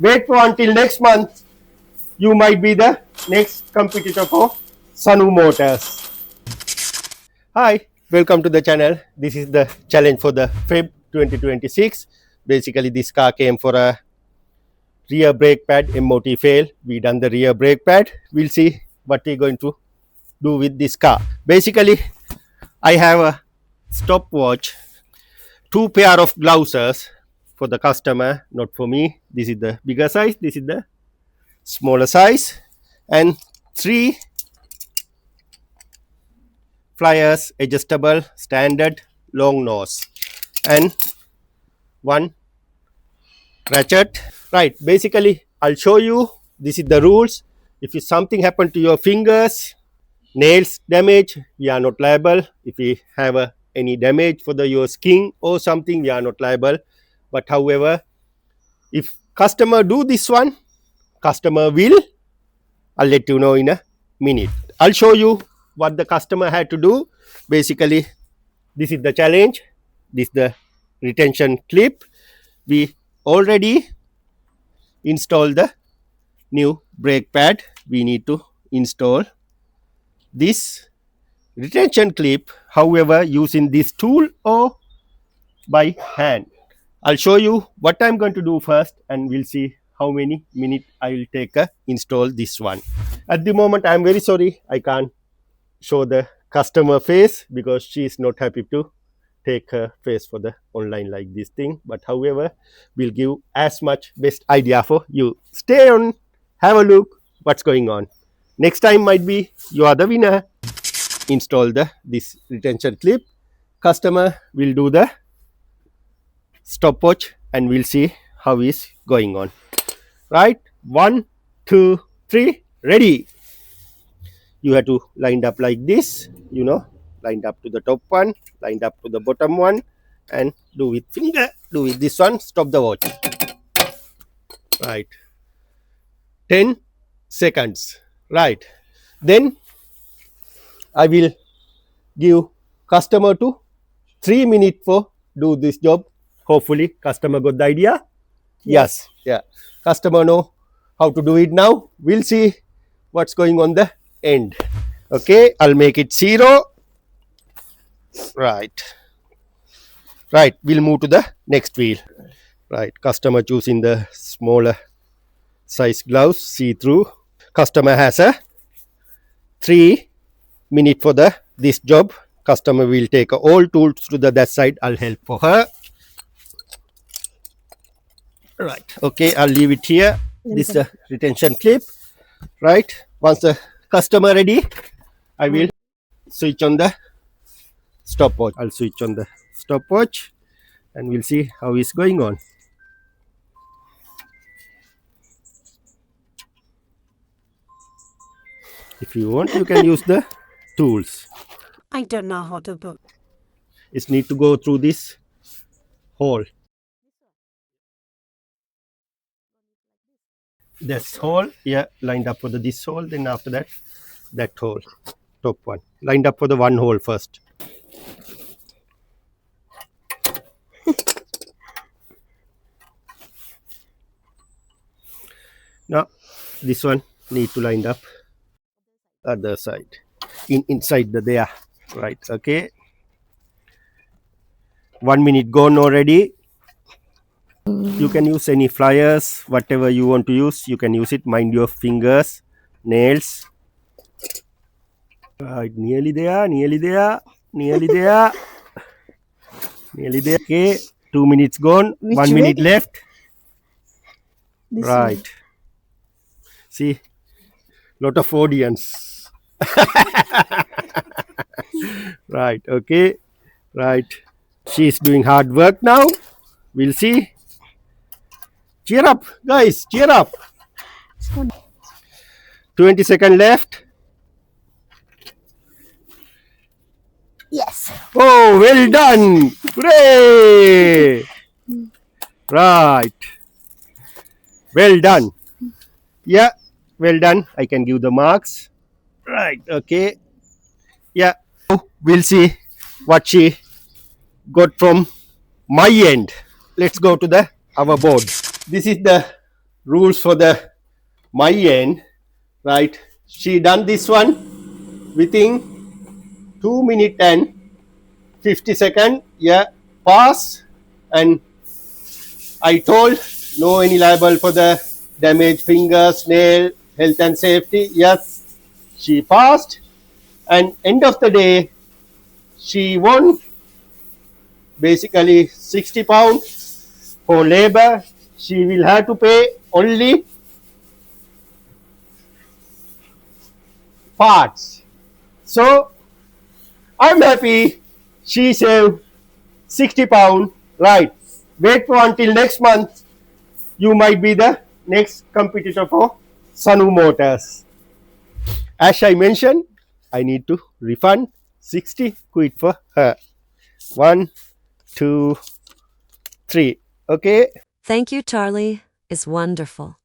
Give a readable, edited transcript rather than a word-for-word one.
Wait for until next month. You might be the next competitor for Sunu Motors. Hi, welcome to the channel. This is the challenge for the Feb 2026. Basically, this car came for a rear brake pad MOT fail. We done the rear brake pad. We'll see what we're going to do with this car. Basically, I have a stopwatch, two pair of gloves for the customer, not for me. This is the bigger size, this is the smaller size, and three flyers, adjustable, standard, long nose, and one ratchet. Right, basically I'll show you. This is the rules. If something happened to your fingers, nails damage, we are not liable. If we have any damage for your skin or something, we are not liable. But however, if customer do this one, customer will, I'll let you know in a minute. I'll show you what the customer had to do. Basically, this is the challenge. This is the retention clip. We already installed the new brake pad. We need to install this retention clip, however, using this tool or by hand. I'll show you what I'm going to do first, and we'll see how many minutes I will take to install this one. At the moment, I'm very sorry I can't show the customer face because she is not happy to take her face for the online like this thing. But however, we'll give as much best idea for you. Stay on, have a look what's going on. Next time might be you are the winner. Install this retention clip. Customer will do the stopwatch and we'll see how is going on. Right, 1 2 3, ready. You have to line up like this, lined up to the top one, lined up to the bottom one, and do with finger, do with this one, stop the watch. Right, 10 seconds. Right, then I will give customer to 3 minutes for do this job. Hopefully customer got the idea. Yes. Yeah, customer know how to do it now. We'll see what's going on the end. Okay, I'll make it 0. Right, we'll move to the next wheel. Right, customer choosing the smaller size gloves, see through. Customer has a 3 minutes for this job. Customer will take all tools to that side. I'll help for her. Right, okay, I'll leave it here. This is the retention clip. Right, once the customer ready, I will switch on the stopwatch. I'll switch on the stopwatch and we'll see how it's going on. If you want, you can use the tools. I don't know how to do. It need to go through this hole. This hole, yeah, lined up for this hole. Then after that hole, top one, lined up for the one hole first. Now this one need to line up other side, inside there. Right, okay. 1 minute gone already. You can use any flyers, whatever you want to use, you can use it. Mind your fingers, nails. Right, nearly there. Okay, 2 minutes gone. Which 1 minute way? left. This Right, way. see, lot of audience. Right, okay. Right, she's doing hard work now. We'll see. Cheer up, guys, cheer up. 20 seconds left. Yes. Oh, well done. Hooray. Right, well done. Yeah, well done. I can give the marks. Right, okay. Yeah, we'll see what she got from my end. Let's go to our board. This is the rules for the my end, right? She done this one within 2 minutes and 50 seconds. Yeah, pass. And I told no any liable for the damaged fingers, nail, health and safety. Yes, she passed. And end of the day, she won basically 60 pounds for labor. She will have to pay only parts. So I'm happy she saved 60 pounds. Right. Wait for until next month. You might be the next competitor for Sunu Motors. As I mentioned, I need to refund 60 quid for her. 1, 2, 3. Okay. Thank you, Charlie. It's wonderful.